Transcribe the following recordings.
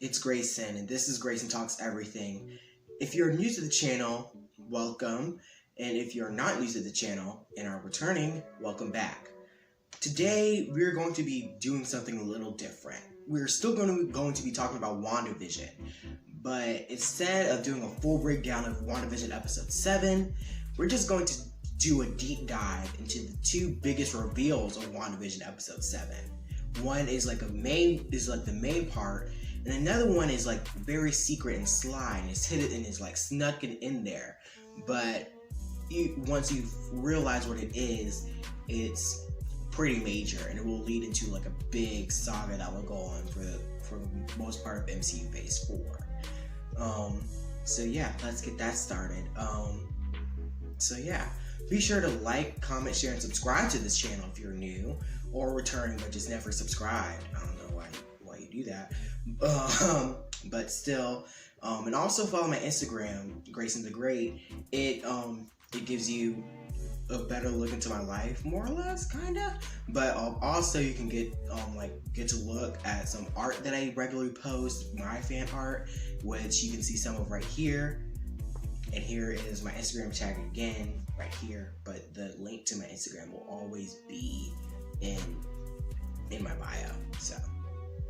it's Greyson, and this is Greyson Talks Everything. If you're new to the channel, welcome, and if you're not new to the channel and are returning, welcome back. Today, we're going to be doing something a little different. We're still going to be talking about WandaVision, but instead of doing a full breakdown of WandaVision Episode 7, we're just going to do a deep dive into the two biggest reveals of WandaVision Episode 7. One is the main part, and another one is very secret and sly, and it's hidden and is snuck in there. But once you realize what it is, it's pretty major, and it will lead into a big saga that will go on for the most part of MCU Phase 4. So yeah, let's get that started. Be sure to like, comment, share, and subscribe to this channel if you're new or returning but just never subscribed. I don't know why you do that. But still, and also follow my Instagram, Greyson the Great. It gives you a better look into my life, more or less, kinda. But also you can get to look at some art that I regularly post, my fan art, which you can see some of right here. And here is my Instagram tag again, right here. But the link to my Instagram will always be in my bio. So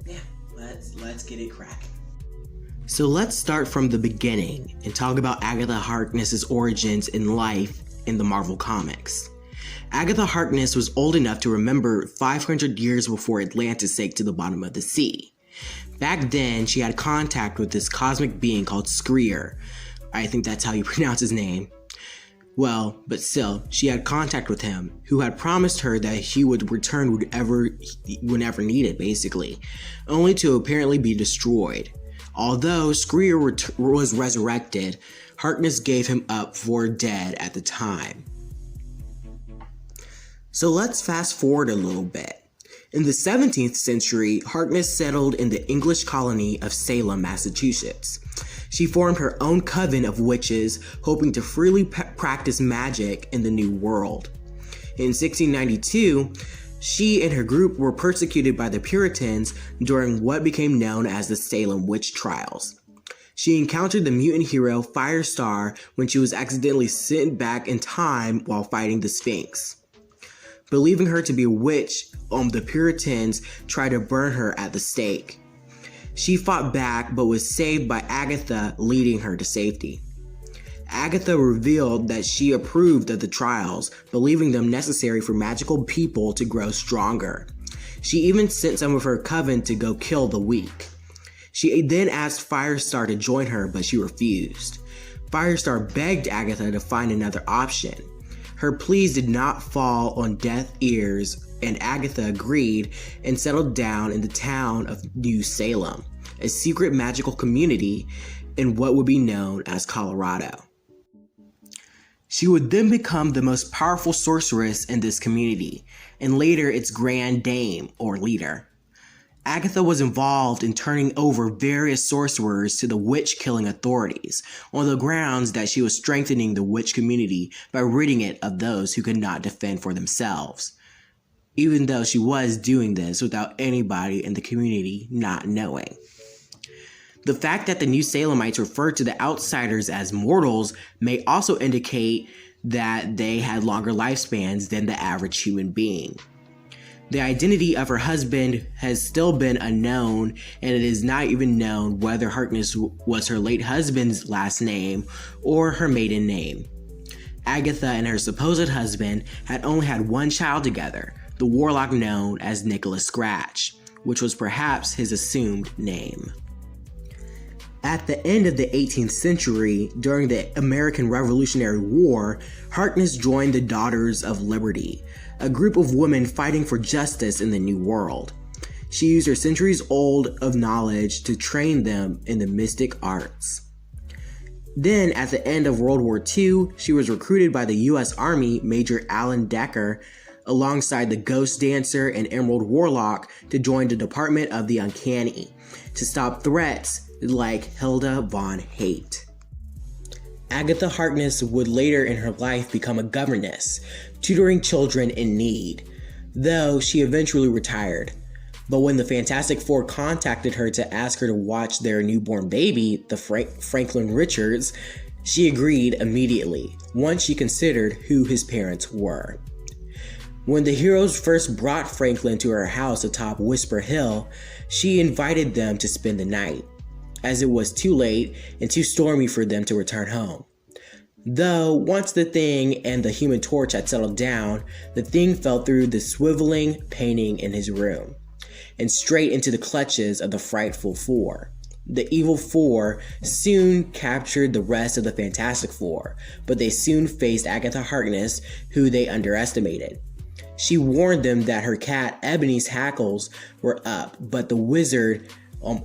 yeah, let's get it cracking. So let's start from the beginning and talk about Agatha Harkness's origins in life in the Marvel Comics. Agatha Harkness was old enough to remember 500 years before Atlantis sank to the bottom of the sea. Back then, she had contact with this cosmic being called Skreer. I think that's how you pronounce his name. Well, but still, she had contact with him, who had promised her that he would return whenever needed, basically, only to apparently be destroyed. Although Skreer was resurrected, Harkness gave him up for dead at the time. So let's fast forward a little bit. In the 17th century, Harkness settled in the English colony of Salem, Massachusetts. She formed her own coven of witches, hoping to freely practice magic in the New World. In 1692, she and her group were persecuted by the Puritans during what became known as the Salem Witch Trials. She encountered the mutant hero Firestar when she was accidentally sent back in time while fighting the Sphinx. Believing her to be a witch, the Puritans tried to burn her at the stake. She fought back but was saved by Agatha, leading her to safety. Agatha revealed that she approved of the trials, believing them necessary for magical people to grow stronger. She even sent some of her coven to go kill the weak. She then asked Firestar to join her, but she refused. Firestar begged Agatha to find another option. Her pleas did not fall on deaf ears, and Agatha agreed and settled down in the town of New Salem, a secret magical community in what would be known as Colorado. She would then become the most powerful sorceress in this community, and later its grand dame or leader. Agatha was involved in turning over various sorcerers to the witch-killing authorities on the grounds that she was strengthening the witch community by ridding it of those who could not defend for themselves, even though she was doing this without anybody in the community not knowing. The fact that the New Salemites referred to the outsiders as mortals may also indicate that they had longer lifespans than the average human being. The identity of her husband has still been unknown, and it is not even known whether Harkness was her late husband's last name or her maiden name. Agatha and her supposed husband had only had one child together, the warlock known as Nicholas Scratch, which was perhaps his assumed name. At the end of the 18th century, during the American Revolutionary War, Harkness joined the Daughters of Liberty, a group of women fighting for justice in the New World. She used her centuries-old of knowledge to train them in the mystic arts. Then, at the end of World War II, she was recruited by the U.S. Army Major Alan Decker, alongside the Ghost Dancer and Emerald Warlock, to join the Department of the Uncanny, to stop threats like Hilda von Hate. Agatha Harkness would later in her life become a governess, tutoring children in need, though she eventually retired. But when the Fantastic Four contacted her to ask her to watch their newborn baby, the Franklin Richards, she agreed immediately, once she considered who his parents were. When the heroes first brought Franklin to her house atop Whisper Hill, she invited them to spend the night, as it was too late and too stormy for them to return home. Though, once the Thing and the Human Torch had settled down, the Thing fell through the swiveling painting in his room, and straight into the clutches of the Frightful Four. The Evil Four soon captured the rest of the Fantastic Four, but they soon faced Agatha Harkness, who they underestimated. She warned them that her cat Ebony's hackles were up, but the wizard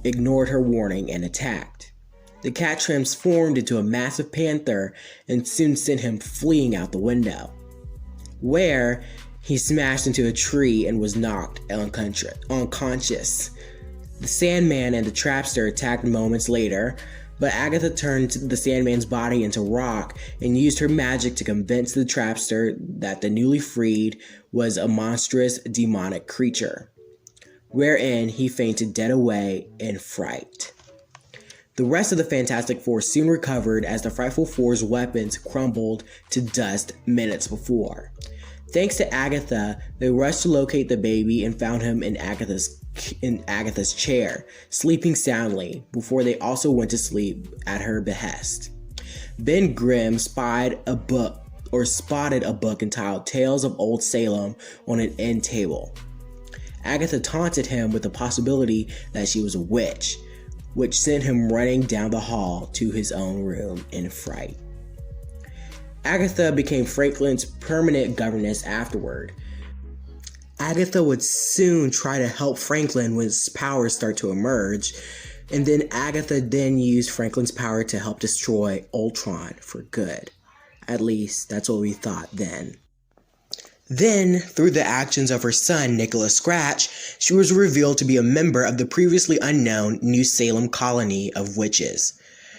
ignored her warning and attacked. The cat transformed into a massive panther and soon sent him fleeing out the window, where he smashed into a tree and was knocked unconscious. The Sandman and the Trapster attacked moments later, but Agatha turned the Sandman's body into rock and used her magic to convince the Trapster that the newly freed was a monstrous demonic creature, wherein he fainted dead away in fright. The rest of the Fantastic Four soon recovered as the Frightful Four's weapons crumbled to dust minutes before. Thanks to Agatha, they rushed to locate the baby and found him in Agatha's chair, sleeping soundly, before they also went to sleep at her behest. Ben Grimm spotted a book entitled Tales of Old Salem on an end table. Agatha taunted him with the possibility that she was a witch, which sent him running down the hall to his own room in fright. Agatha became Franklin's permanent governess afterward. Agatha would soon try to help Franklin when his powers start to emerge, and then Agatha used Franklin's power to help destroy Ultron for good. At least, that's what we thought then. Then, through the actions of her son, Nicholas Scratch, she was revealed to be a member of the previously unknown New Salem colony of witches.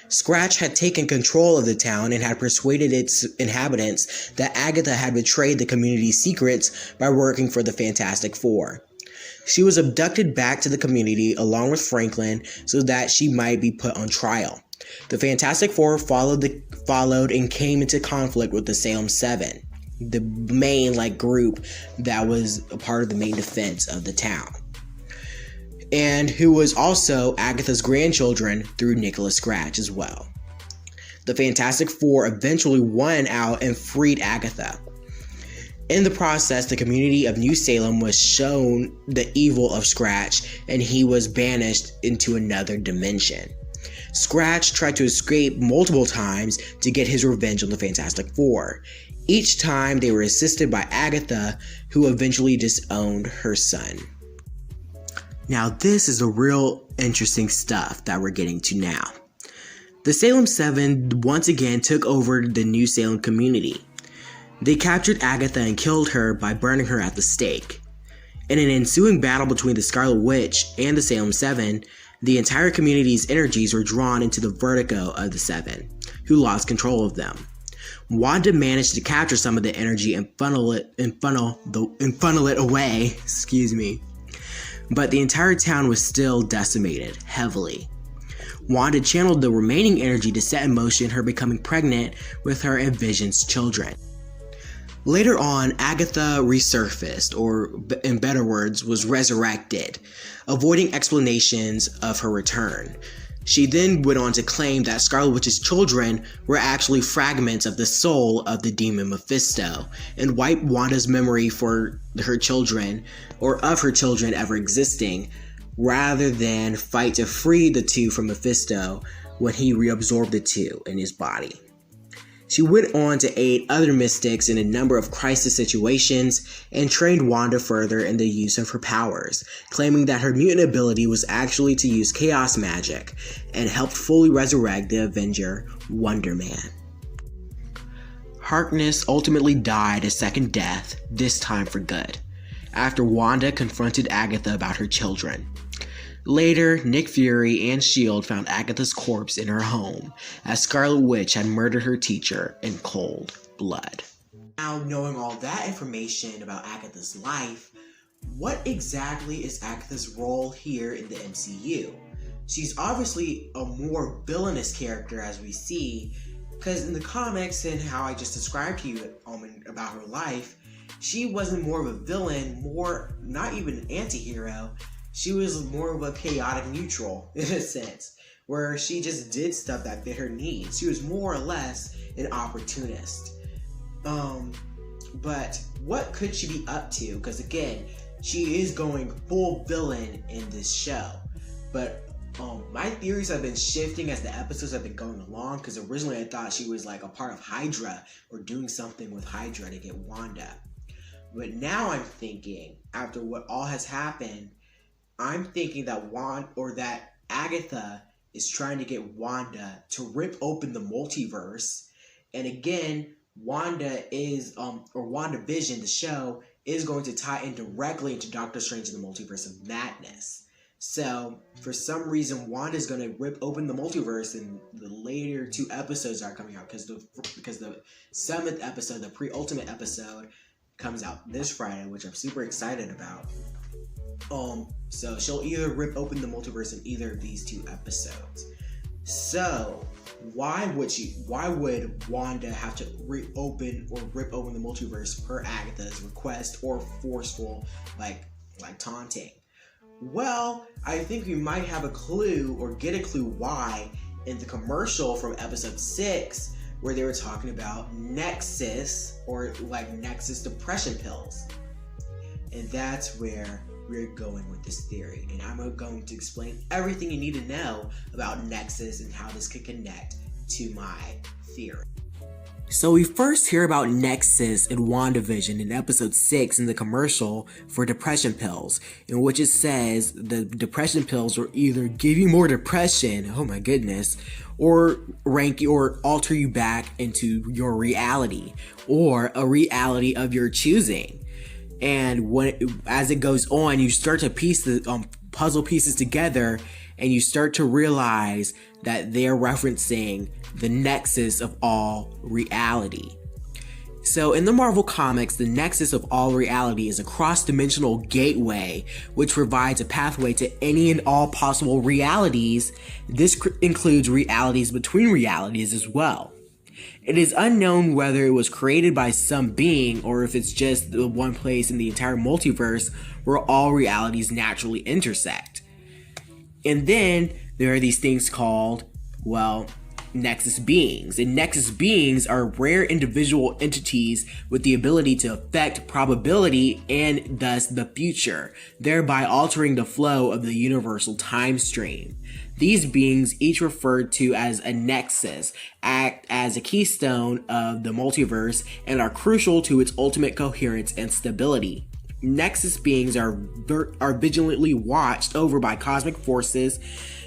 Scratch had taken control of the town and had persuaded its inhabitants that Agatha had betrayed the community's secrets by working for the Fantastic Four. She was abducted back to the community along with Franklin so that she might be put on trial. The Fantastic Four followed and came into conflict with the Salem Seven, the main group that was a part of the main defense of the town, and who was also Agatha's grandchildren through Nicholas Scratch as well. The Fantastic Four eventually won out and freed Agatha. In the process, the community of New Salem was shown the evil of Scratch, and he was banished into another dimension. Scratch tried to escape multiple times to get his revenge on the Fantastic Four. Each time they were assisted by Agatha, who eventually disowned her son. Now this is the real interesting stuff that we're getting to now. The Salem Seven once again took over the New Salem community. They captured Agatha and killed her by burning her at the stake. In an ensuing battle between the Scarlet Witch and the Salem Seven, the entire community's energies were drawn into the vertigo of the Seven, who lost control of them. Wanda managed to capture some of the energy and funnel it away, but the entire town was still decimated heavily. Wanda channeled the remaining energy to set in motion her becoming pregnant with her and Vision's children. Later on, Agatha resurfaced, or in better words, was resurrected, avoiding explanations of her return. She then went on to claim that Scarlet Witch's children were actually fragments of the soul of the demon Mephisto, and wiped Wanda's memory for her children, or of her children ever existing, rather than fight to free the two from Mephisto when he reabsorbed the two in his body. She went on to aid other mystics in a number of crisis situations and trained Wanda further in the use of her powers, claiming that her mutant ability was actually to use chaos magic, and helped fully resurrect the Avenger, Wonder Man. Harkness ultimately died a second death, this time for good, after Wanda confronted Agatha about her children. Later, Nick Fury and S.H.I.E.L.D. found Agatha's corpse in her home, as Scarlet Witch had murdered her teacher in cold blood. Now, knowing all that information about Agatha's life, what exactly is Agatha's role here in the MCU? She's obviously a more villainous character, as we see, because in the comics and how I just described to you about her life, she wasn't more of a villain, more not even an anti-hero. She was more of a chaotic neutral in a sense, where she just did stuff that fit her needs. She was more or less an opportunist. But what could she be up to? Because again, she is going full villain in this show. But my theories have been shifting as the episodes have been going along, because originally I thought she was like a part of Hydra or doing something with Hydra to get Wanda. But now I'm thinking, after what all has happened, I'm thinking that that Agatha is trying to get Wanda to rip open the multiverse. And again, WandaVision, the show, is going to tie in directly into Doctor Strange in the Multiverse of Madness. So, for some reason, Wanda's going to rip open the multiverse in the later 2 episodes that are coming out, because the 7th episode, the pre-ultimate episode, comes out this Friday, which I'm super excited about. So she'll either rip open the multiverse in either of these 2 episodes. So, why would Wanda have to rip open the multiverse per Agatha's request, or forceful, like taunting? Well, I think we might have a clue, or get a clue why, in the commercial from episode 6, where they were talking about Nexus, or Nexus depression pills. And that's where we're going with this theory. And I'm going to explain everything you need to know about Nexus and how this could connect to my theory. So we first hear about Nexus in WandaVision in episode 6 in the commercial for depression pills, in which it says the depression pills will either give you more depression, oh my goodness, or rank you or alter you back into your reality, or a reality of your choosing. And as it goes on, you start to piece the puzzle pieces together, and you start to realize that they're referencing the nexus of all reality. So in the Marvel Comics, the nexus of all reality is a cross-dimensional gateway which provides a pathway to any and all possible realities. This includes realities between realities as well. It is unknown whether it was created by some being, or if it's just the one place in the entire multiverse where all realities naturally intersect. And then there are these things called, Nexus beings. And Nexus beings are rare individual entities with the ability to affect probability and thus the future, thereby altering the flow of the universal time stream. These beings, each referred to as a nexus, act as a keystone of the multiverse and are crucial to its ultimate coherence and stability. Nexus beings are vigilantly watched over by cosmic forces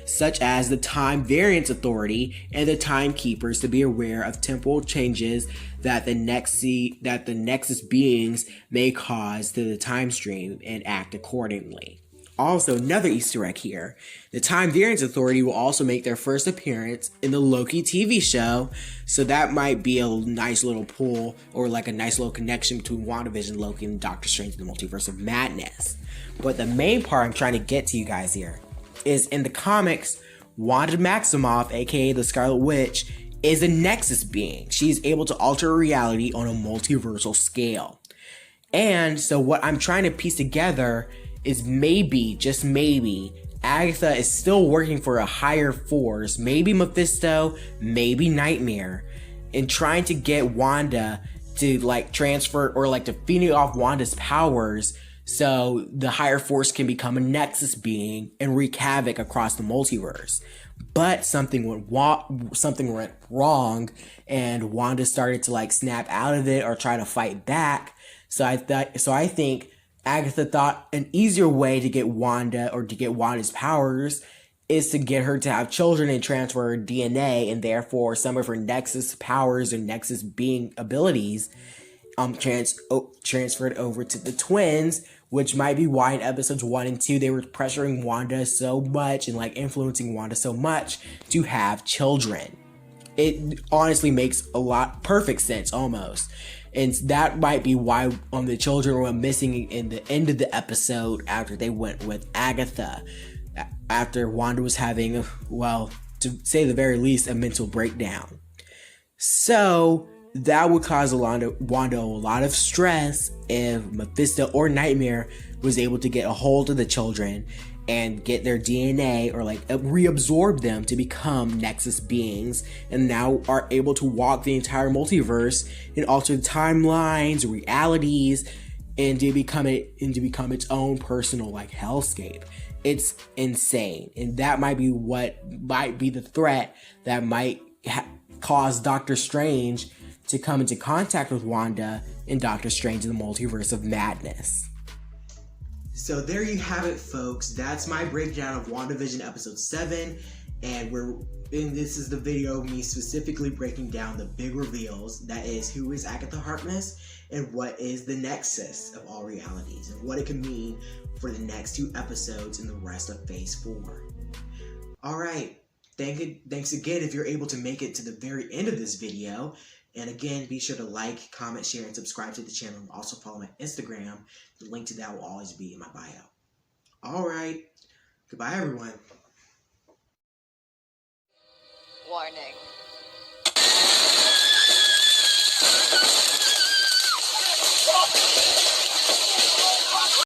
such as the Time Variance Authority and the Timekeepers to be aware of temporal changes that the Nexus beings may cause to the time stream and act accordingly. Also, another Easter egg here. The Time Variance Authority will also make their first appearance in the Loki TV show, so that might be a nice little pull, or a nice little connection between WandaVision, Loki, and Doctor Strange in the Multiverse of Madness. But the main part I'm trying to get to you guys here is, in the comics, Wanda Maximoff, aka the Scarlet Witch, is a Nexus being. She's able to alter reality on a multiversal scale. And so what I'm trying to piece together is maybe, just maybe, Agatha is still working for a higher force, maybe Mephisto, maybe Nightmare, and trying to get Wanda to transfer, or to feeding off Wanda's powers, so the higher force can become a Nexus being and wreak havoc across the multiverse. But something went wrong, and Wanda started to snap out of it or try to fight back. So I think Agatha thought an easier way to get Wanda, or to get Wanda's powers, is to get her to have children and transfer her DNA, and therefore some of her Nexus powers and Nexus being abilities transferred over to the twins, which might be why in episodes 1 and 2 they were pressuring Wanda so much and influencing Wanda so much to have children. It honestly makes perfect sense almost. And that might be why the children were missing in the end of the episode after they went with Agatha. After Wanda was having, well, to say the very least, a mental breakdown. So that would cause Wanda a lot of stress if Mephisto or Nightmare was able to get a hold of the children and get their DNA or like reabsorb them to become Nexus beings, and now are able to walk the entire multiverse and alter timelines, realities, and to become its own personal like hellscape. It's insane, and that might be the threat that might cause Doctor Strange to come into contact with Wanda in Doctor Strange in the Multiverse of Madness. So there you have it, folks. That's my breakdown of WandaVision episode 7, and this is the video of me specifically breaking down the big reveals. That is, who is Agatha Harkness and what is the Nexus of all realities, and what it can mean for the next 2 episodes and the rest of Phase 4. Alright, thanks again if you're able to make it to the very end of this video. And again, be sure to like, comment, share, and subscribe to the channel. And also follow my Instagram. The link to that will always be in my bio. Alright, goodbye everyone. Warning.